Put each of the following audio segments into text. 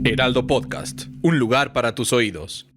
Heraldo Podcast, un lugar para tus oídos.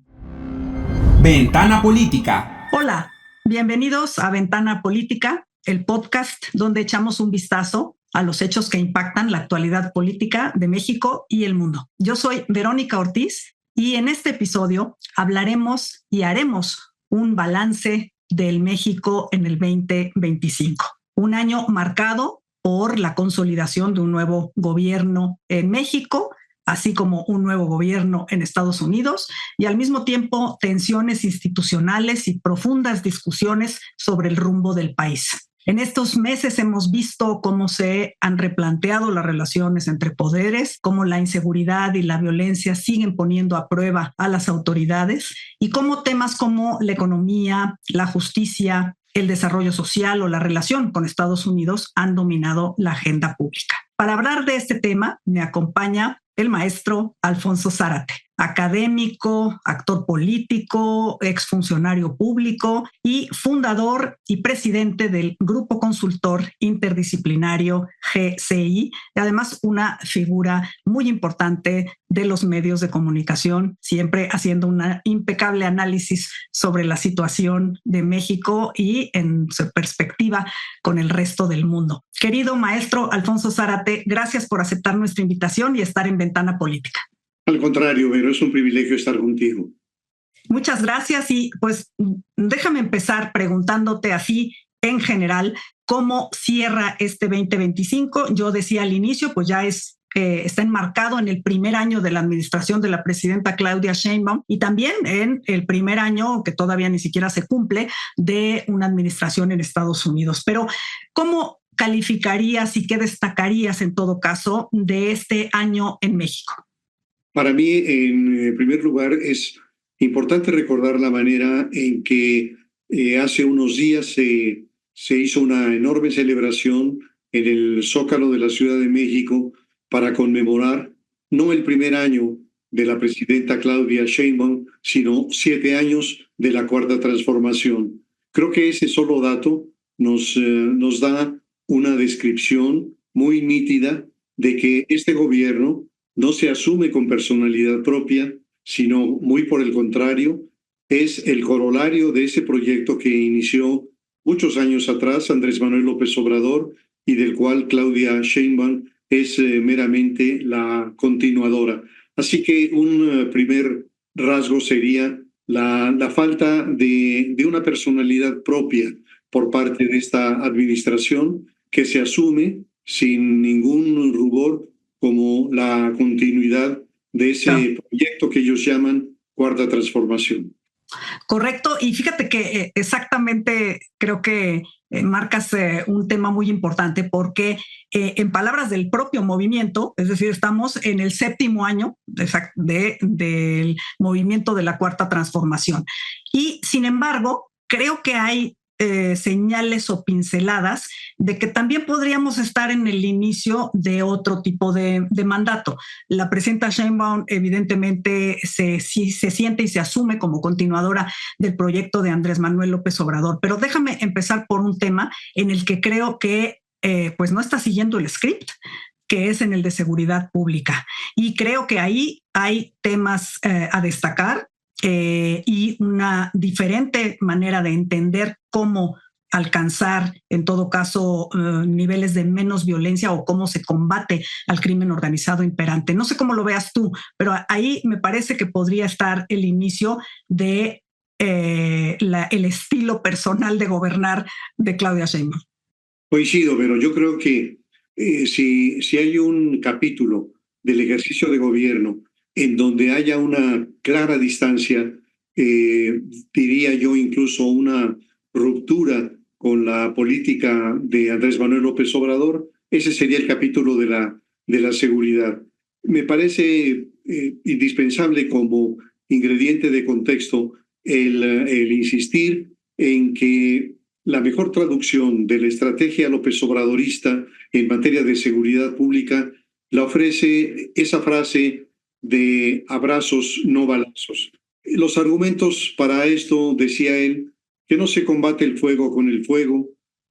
Ventana Política. Hola, bienvenidos a Ventana Política, el podcast donde echamos un vistazo a los hechos que impactan la actualidad política de México y el mundo. Yo soy Verónica Ortiz y en este episodio hablaremos y haremos un balance del México en el 2025. Un año marcado por la consolidación de un nuevo gobierno en México, así como un nuevo gobierno en Estados Unidos, y al mismo tiempo tensiones institucionales y profundas discusiones sobre el rumbo del país. En estos meses hemos visto cómo se han replanteado las relaciones entre poderes, cómo la inseguridad y la violencia siguen poniendo a prueba a las autoridades y cómo temas como la economía, la justicia, el desarrollo social o la relación con Estados Unidos han dominado la agenda pública. Para hablar de este tema me acompaña el maestro Alfonso Zárate, académico, actor político, exfuncionario público y fundador y presidente del Grupo Consultor Interdisciplinario GCI, y además una figura muy importante de los medios de comunicación, siempre haciendo un impecable análisis sobre la situación de México y en su perspectiva con el resto del mundo. Querido maestro Alfonso Zárate, gracias por aceptar nuestra invitación y estar en Ventana Política. Al contrario, Vero, es un privilegio estar contigo. Muchas gracias y pues déjame empezar preguntándote así en general, ¿cómo cierra este 2025? Yo decía al inicio, pues ya está enmarcado en el primer año de la administración de la presidenta Claudia Sheinbaum y también en el primer año, que todavía ni siquiera se cumple, de una administración en Estados Unidos. Pero, ¿cómo calificarías y qué destacarías en todo caso de este año en México? Para mí, en primer lugar, es importante recordar la manera en que hace unos días se hizo una enorme celebración en el Zócalo de la Ciudad de México para conmemorar no el primer año de la presidenta Claudia Sheinbaum, sino 7 años de la Cuarta Transformación. Creo que ese solo dato nos da una descripción muy nítida de que este gobierno no se asume con personalidad propia, sino muy por el contrario, es el corolario de ese proyecto que inició muchos años atrás Andrés Manuel López Obrador y del cual Claudia Sheinbaum es meramente la continuadora. Así que un primer rasgo sería la falta de una personalidad propia por parte de esta administración que se asume sin ningún rubor como la continuidad de ese proyecto que ellos llaman Cuarta Transformación. Correcto, y fíjate que exactamente creo que marcas un tema muy importante porque en palabras del propio movimiento, es decir, estamos en el 7º año del movimiento de la Cuarta Transformación. Y sin embargo, creo que hay señales o pinceladas de que también podríamos estar en el inicio de otro tipo de mandato. La presidenta Sheinbaum evidentemente se siente y se asume como continuadora del proyecto de Andrés Manuel López Obrador, pero déjame empezar por un tema en el que creo que pues no está siguiendo el script, que es en el de seguridad pública. Y creo que ahí hay temas a destacar. Y una diferente manera de entender cómo alcanzar, en todo caso, niveles de menos violencia o cómo se combate al crimen organizado imperante. No sé cómo lo veas tú, pero ahí me parece que podría estar el inicio de el estilo personal de gobernar de Claudia Sheinbaum. Coincido, pero yo creo que si hay un capítulo del ejercicio de gobierno en donde haya una clara distancia, diría yo incluso una ruptura con la política de Andrés Manuel López Obrador, ese sería el capítulo de la seguridad. Me parece indispensable como ingrediente de contexto el insistir en que la mejor traducción de la estrategia López Obradorista en materia de seguridad pública la ofrece esa frase de abrazos, no balazos. Los argumentos para esto, decía él, que no se combate el fuego con el fuego,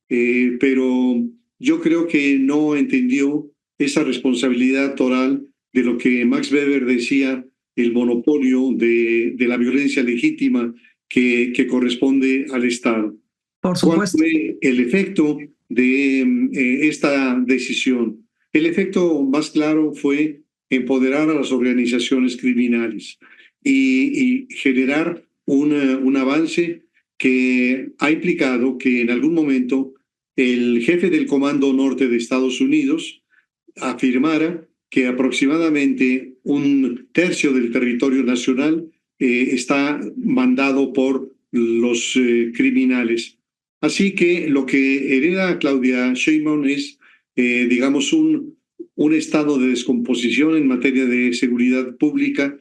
pero yo creo que no entendió esa responsabilidad total de lo que Max Weber decía, el monopolio de la violencia legítima que corresponde al Estado. Por ¿Cuál supuesto. fue el efecto de esta decisión? El efecto más claro fue empoderar a las organizaciones criminales y generar un avance que ha implicado que en algún momento el jefe del Comando Norte de Estados Unidos afirmara que aproximadamente un tercio del territorio nacional está mandado por los criminales. Así que lo que hereda Claudia Sheinbaum es, digamos, un estado de descomposición en materia de seguridad pública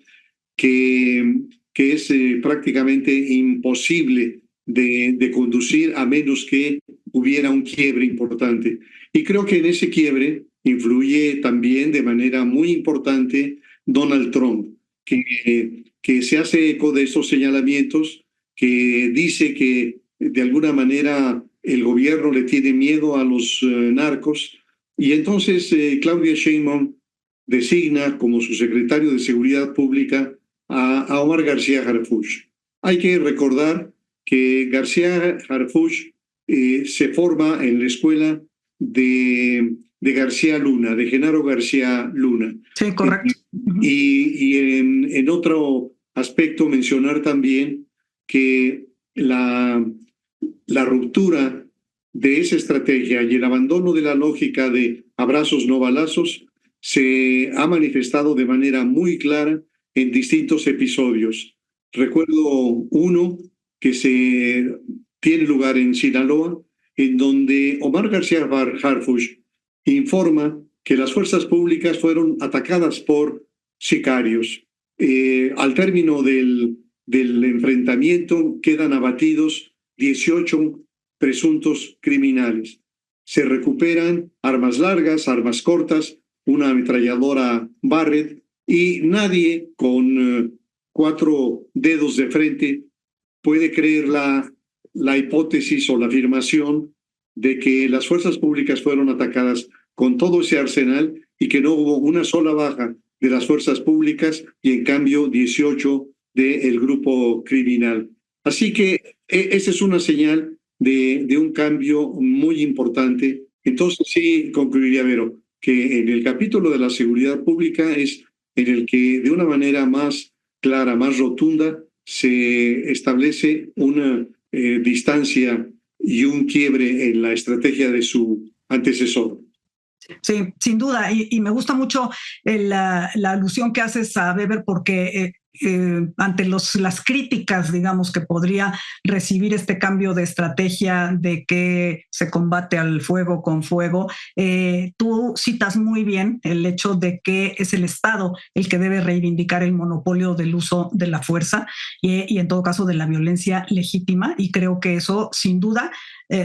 que es prácticamente imposible de conducir a menos que hubiera un quiebre importante. Y creo que en ese quiebre influye también de manera muy importante Donald Trump, que se hace eco de estos señalamientos, que dice que de alguna manera el gobierno le tiene miedo a los narcos, y entonces Claudia Sheinbaum designa como su secretario de Seguridad Pública a Omar García Harfuch. Hay que recordar que García Harfuch se forma en la escuela de García Luna, de Genaro García Luna. Sí, correcto. Y en otro aspecto mencionar también que la ruptura de esa estrategia y el abandono de la lógica de abrazos no balazos se ha manifestado de manera muy clara en distintos episodios. Recuerdo uno que tiene lugar en Sinaloa, en donde Omar García Harfuch informa que las fuerzas públicas fueron atacadas por sicarios. Al término del enfrentamiento quedan abatidos 18 presuntos criminales. Se recuperan armas largas, armas cortas, una ametralladora Barrett, y nadie con 4 dedos de frente puede creer la hipótesis o la afirmación de que las fuerzas públicas fueron atacadas con todo ese arsenal y que no hubo una sola baja de las fuerzas públicas y en cambio 18 del grupo criminal. Así que esa es una señal de un cambio muy importante. Entonces sí concluiría, Vero, que en el capítulo de la seguridad pública es en el que de una manera más clara, más rotunda, se establece una distancia y un quiebre en la estrategia de su antecesor. Sí, sin duda. Y me gusta mucho la alusión que haces a Weber porque ante las críticas, digamos, que podría recibir este cambio de estrategia de que se combate al fuego con fuego, tú citas muy bien el hecho de que es el Estado el que debe reivindicar el monopolio del uso de la fuerza y en todo caso de la violencia legítima, y creo que eso sin duda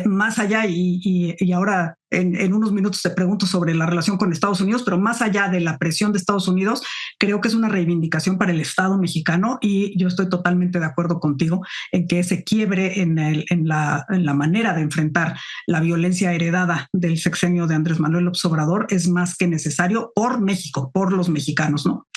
más allá, y ahora en unos minutos te pregunto sobre la relación con Estados Unidos, pero más allá de la presión de Estados Unidos, creo que es una reivindicación para el Estado mexicano, y yo estoy totalmente de acuerdo contigo en que ese quiebre en la manera de enfrentar la violencia heredada del sexenio de Andrés Manuel López Obrador es más que necesario por México, por los mexicanos, ¿no?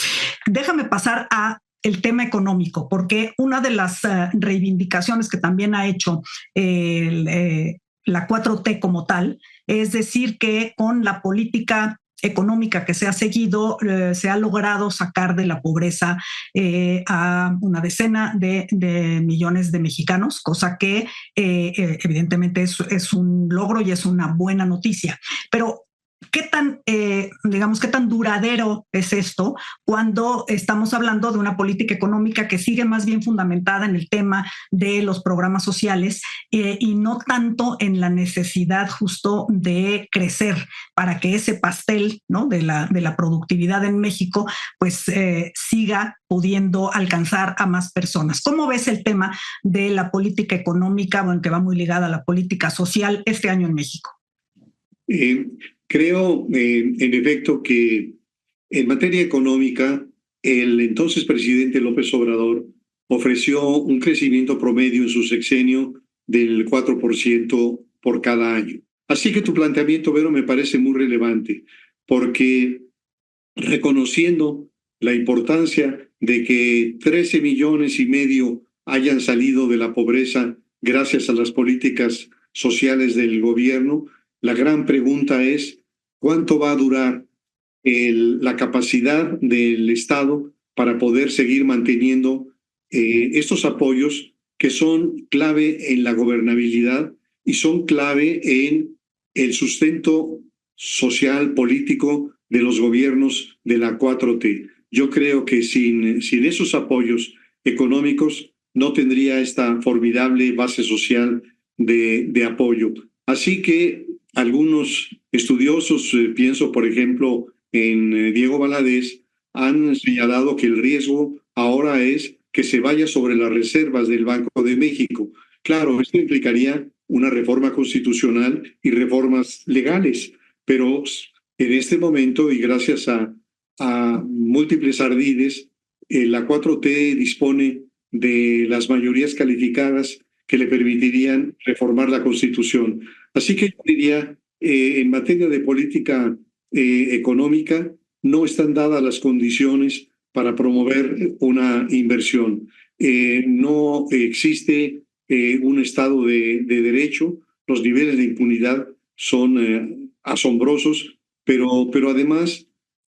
Déjame pasar a el tema económico, porque una de las reivindicaciones que también ha hecho la 4T como tal, es decir, que con la política económica que se ha seguido, se ha logrado sacar de la pobreza a una decena de millones de mexicanos, cosa que evidentemente es un logro y es una buena noticia. Pero ¿qué tan, qué tan duradero es esto cuando estamos hablando de una política económica que sigue más bien fundamentada en el tema de los programas sociales y no tanto en la necesidad justo de crecer para que ese pastel, ¿no?, de la productividad en México pues siga pudiendo alcanzar a más personas? ¿Cómo ves el tema de la política económica, bueno, que va muy ligada a la política social este año en México? Creo, en efecto, que en materia económica, el entonces presidente López Obrador ofreció un crecimiento promedio en su sexenio del 4% por cada año. Así que tu planteamiento, Vero, me parece muy relevante, porque reconociendo la importancia de que 13,5 millones hayan salido de la pobreza gracias a las políticas sociales del gobierno. La gran pregunta es, ¿cuánto va a durar la capacidad del Estado para poder seguir manteniendo estos apoyos que son clave en la gobernabilidad y son clave en el sustento social, político de los gobiernos de la 4T? Yo creo que sin esos apoyos económicos no tendría esta formidable base social de apoyo. Así que algunos estudiosos, pienso por ejemplo en Diego Valadez, han señalado que el riesgo ahora es que se vaya sobre las reservas del Banco de México. Claro, esto implicaría una reforma constitucional y reformas legales, pero en este momento y gracias a múltiples ardides, la 4T dispone de las mayorías calificadas que le permitirían reformar la Constitución. Así que yo diría, en materia de política económica, no están dadas las condiciones para promover una inversión. No existe un Estado de derecho, los niveles de impunidad son asombrosos, pero además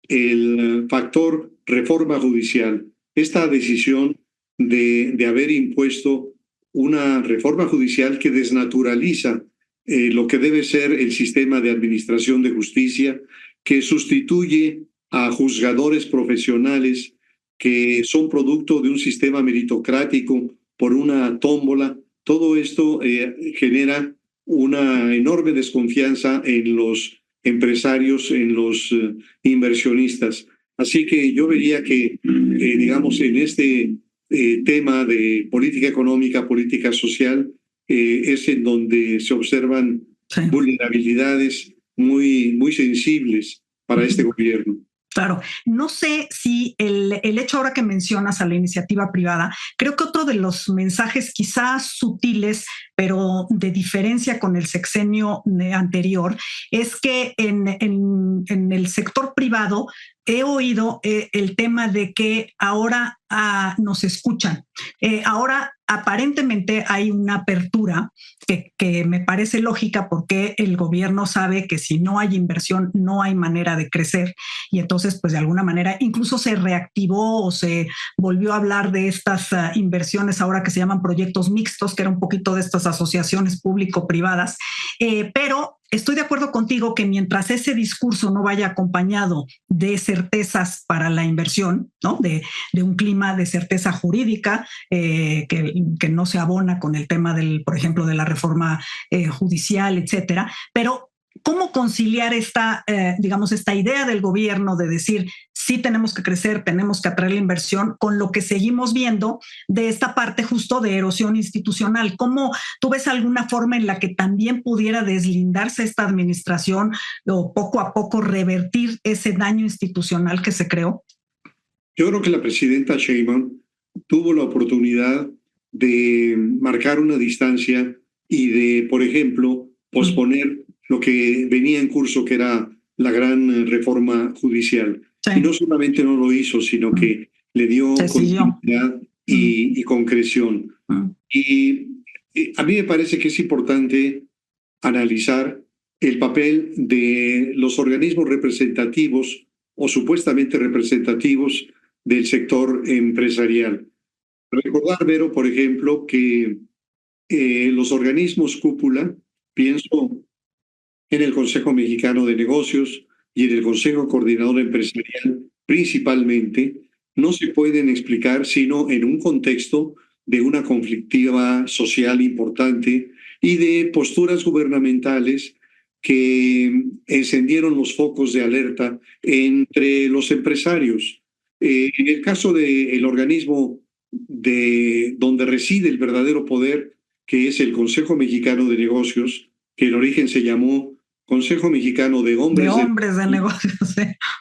el factor reforma judicial, esta decisión de haber impuesto una reforma judicial que desnaturaliza lo que debe ser el sistema de administración de justicia, que sustituye a juzgadores profesionales que son producto de un sistema meritocrático por una tómbola. Todo esto genera una enorme desconfianza en los empresarios, en los inversionistas. Así que yo vería que, digamos, en este tema de política económica, política social, es en donde se observan vulnerabilidades muy sensibles para este gobierno. Claro, no sé si el hecho ahora que mencionas a la iniciativa privada, creo que otro de los mensajes quizás sutiles, pero de diferencia con el sexenio anterior, es que en el sector privado he oído el tema de que ahora nos escuchan. Ahora aparentemente hay una apertura que me parece lógica porque el gobierno sabe que si no hay inversión no hay manera de crecer y entonces pues de alguna manera incluso se reactivó o se volvió a hablar de estas inversiones ahora que se llaman proyectos mixtos, que era un poquito de estas asociaciones público-privadas, pero estoy de acuerdo contigo que mientras ese discurso no vaya acompañado de certezas para la inversión, ¿no? de un clima de certeza jurídica que no se abona con el tema por ejemplo, de la reforma judicial, etcétera. Pero ¿cómo conciliar esta idea del gobierno de decir sí tenemos que crecer, tenemos que atraer la inversión con lo que seguimos viendo de esta parte justo de erosión institucional? ¿Cómo tú ves alguna forma en la que también pudiera deslindarse esta administración o poco a poco revertir ese daño institucional que se creó? Yo creo que la presidenta Sheinbaum tuvo la oportunidad de marcar una distancia y de, por ejemplo, posponer lo que venía en curso, que era la gran reforma judicial. Sí. Y no solamente no lo hizo, sino que le dio continuidad y concreción. Y a mí me parece que es importante analizar el papel de los organismos representativos o supuestamente representativos del sector empresarial. Recordar, Vero, por ejemplo, que los organismos cúpula, pienso en el Consejo Mexicano de Negocios y en el Consejo Coordinador Empresarial principalmente, no se pueden explicar sino en un contexto de una conflictiva social importante y de posturas gubernamentales que encendieron los focos de alerta entre los empresarios. En el caso del organismo donde reside el verdadero poder, que es el Consejo Mexicano de Negocios, que en origen se llamó Consejo Mexicano de Hombres de Negocios.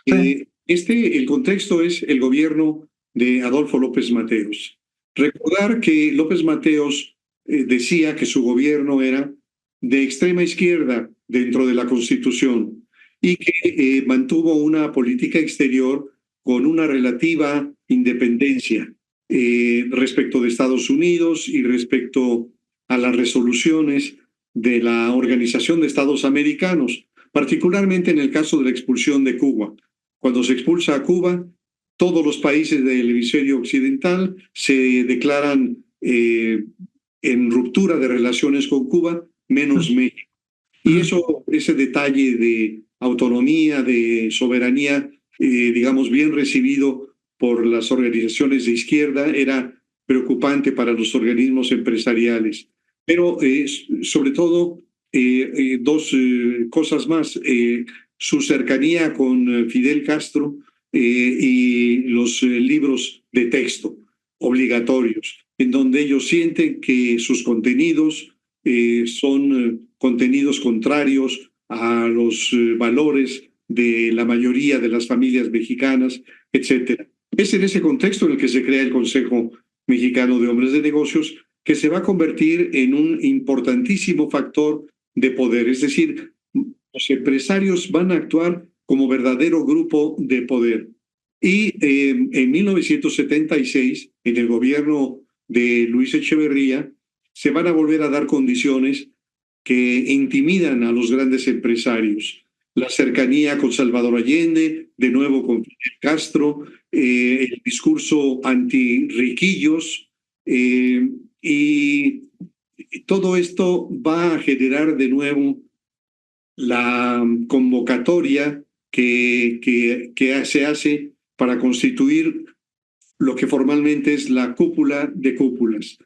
Sí. El contexto es el gobierno de Adolfo López Mateos. Recordar que López Mateos decía que su gobierno era de extrema izquierda dentro de la Constitución y que mantuvo una política exterior con una relativa independencia respecto de Estados Unidos y respecto a las resoluciones de la Organización de Estados Americanos, particularmente en el caso de la expulsión de Cuba. Cuando se expulsa a Cuba, todos los países del hemisferio occidental se declaran en ruptura de relaciones con Cuba, menos México. Y ese detalle de autonomía, de soberanía, digamos, bien recibido por las organizaciones de izquierda, era preocupante para los organismos empresariales. Pero sobre todo, dos cosas más. Su cercanía con Fidel Castro y los libros de texto obligatorios, en donde ellos sienten que sus contenidos son contenidos contrarios a los valores de la mayoría de las familias mexicanas, etc. Es en ese contexto en el que se crea el Consejo Mexicano de Hombres de Negocios, que se va a convertir en un importantísimo factor de poder. Es decir, los empresarios van a actuar como verdadero grupo de poder. Y en 1976, en el gobierno de Luis Echeverría, se van a volver a dar condiciones que intimidan a los grandes empresarios. La cercanía con Salvador Allende, de nuevo con Fidel Castro, el discurso anti-riquillos, y todo esto va a generar de nuevo la convocatoria que se hace para constituir lo que formalmente es la cúpula de cúpulas,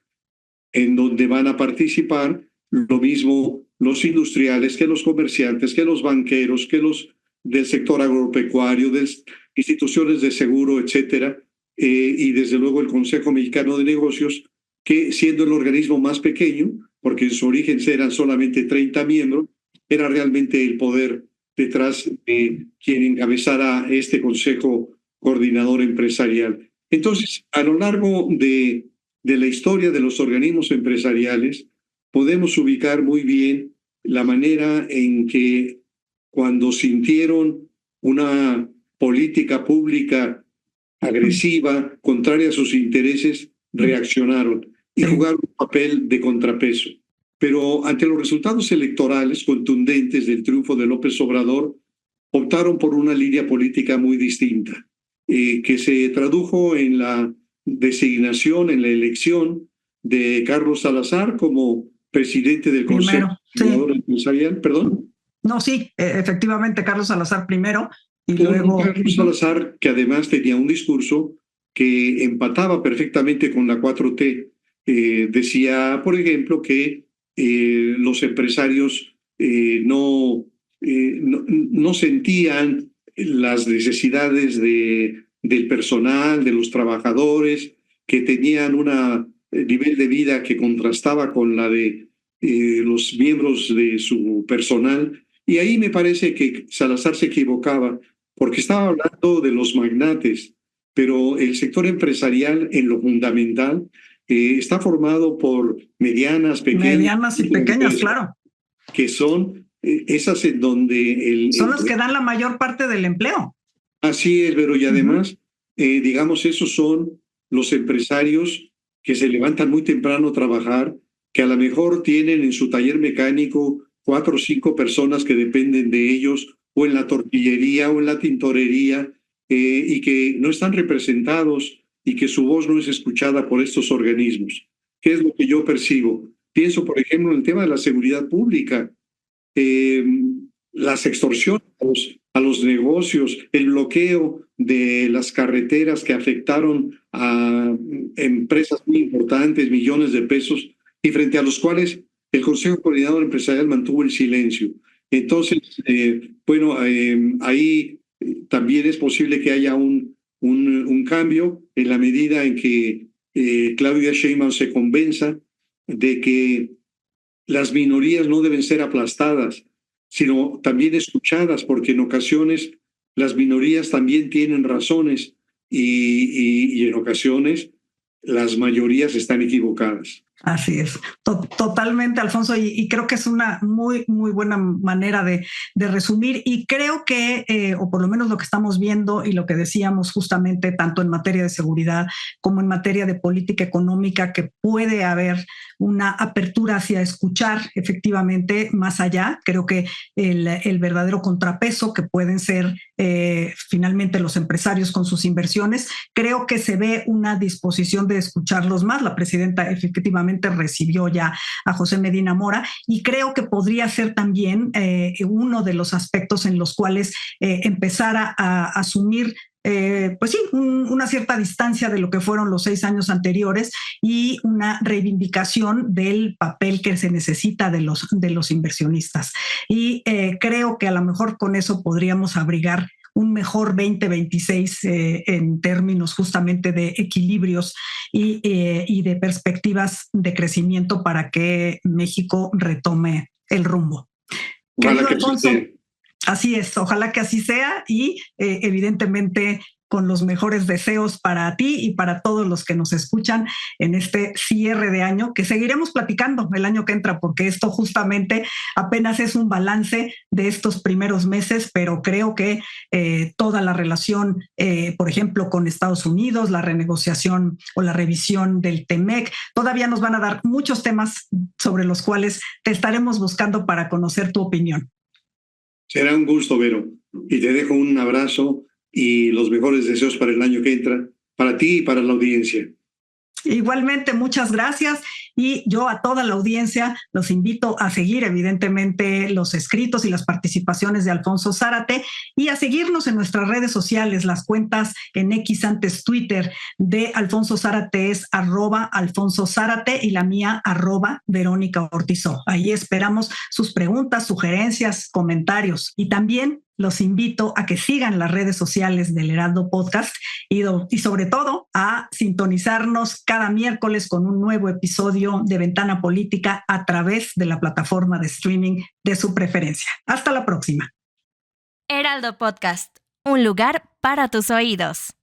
en donde van a participar lo mismo los industriales, que los comerciantes, que los banqueros, que los del sector agropecuario, de instituciones de seguro, etcétera, y desde luego el Consejo Mexicano de Negocios, que siendo el organismo más pequeño, porque en su origen eran solamente 30 miembros, era realmente el poder detrás de quien encabezara este Consejo Coordinador Empresarial. Entonces, a lo largo de la historia de los organismos empresariales, podemos ubicar muy bien la manera en que cuando sintieron una política pública agresiva, contraria a sus intereses, reaccionaron y jugaron un papel de contrapeso. Pero ante los resultados electorales contundentes del triunfo de López Obrador, optaron por una línea política muy distinta, que se tradujo en la designación, en la elección de Carlos Salazar como presidente del Consejo Empresarial. ¿Perdón? No, sí, efectivamente, Carlos Salazar primero y luego... Carlos Salazar, que además tenía un discurso que empataba perfectamente con la 4T. Decía, por ejemplo, que los empresarios no sentían las necesidades del personal, de los trabajadores, que tenían un nivel de vida que contrastaba con la de los miembros de su personal. Y ahí me parece que Salazar se equivocaba, porque estaba hablando de los magnates, pero el sector empresarial en lo fundamental está formado por medianas y pequeñas, claro. Que son esas en donde... Son las que dan la mayor parte del empleo. Así es, pero y además, digamos, esos son los empresarios que se levantan muy temprano a trabajar, que a lo mejor tienen en su taller mecánico 4 o 5 personas que dependen de ellos, o en la tortillería o en la tintorería, y que no están representados y que su voz no es escuchada por estos organismos. ¿Qué es lo que yo percibo? Pienso, por ejemplo, en el tema de la seguridad pública, las extorsiones a los negocios, el bloqueo de las carreteras que afectaron a empresas muy importantes, millones de pesos, y frente a los cuales el Consejo Coordinador Empresarial mantuvo el silencio. Entonces, ahí también es posible que haya un cambio en la medida en que Claudia Sheinbaum se convenza de que las minorías no deben ser aplastadas, sino también escuchadas, porque en ocasiones las minorías también tienen razones y en ocasiones las mayorías están equivocadas. Así es, totalmente, Alfonso, y creo que es una muy, muy buena manera de resumir, y creo que, o por lo menos lo que estamos viendo y lo que decíamos justamente tanto en materia de seguridad como en materia de política económica, que puede haber una apertura hacia escuchar efectivamente más allá. Creo que el verdadero contrapeso que pueden ser finalmente los empresarios con sus inversiones, creo que se ve una disposición de escucharlos más. La presidenta efectivamente recibió ya a José Medina Mora, y creo que podría ser también uno de los aspectos en los cuales empezar a asumir pues sí, una cierta distancia de lo que fueron los 6 años anteriores, y una reivindicación del papel que se necesita de los inversionistas. Y creo que a lo mejor con eso podríamos abrigar un mejor 2026 en términos justamente de equilibrios y de perspectivas de crecimiento para que México retome el rumbo. Querido Alfonso, así es, ojalá que así sea, y evidentemente con los mejores deseos para ti y para todos los que nos escuchan en este cierre de año, que seguiremos platicando el año que entra, porque esto justamente apenas es un balance de estos primeros meses, pero creo que toda la relación, por ejemplo, con Estados Unidos, la renegociación o la revisión del TEMEC, todavía nos van a dar muchos temas sobre los cuales te estaremos buscando para conocer tu opinión. Será un gusto, Vero, y te dejo un abrazo y los mejores deseos para el año que entra, para ti y para la audiencia. Igualmente, muchas gracias, y yo a toda la audiencia los invito a seguir evidentemente los escritos y las participaciones de Alfonso Zárate, y a seguirnos en nuestras redes sociales. Las cuentas en X, antes Twitter, de Alfonso Zárate es @Alfonso Zárate, y la mía @Verónica Ortizó. Ahí esperamos sus preguntas, sugerencias, comentarios, y también los invito a que sigan las redes sociales del Heraldo Podcast, y sobre todo a sintonizarnos cada miércoles con un nuevo episodio de Ventana Política a través de la plataforma de streaming de su preferencia. Hasta la próxima. Heraldo Podcast, un lugar para tus oídos.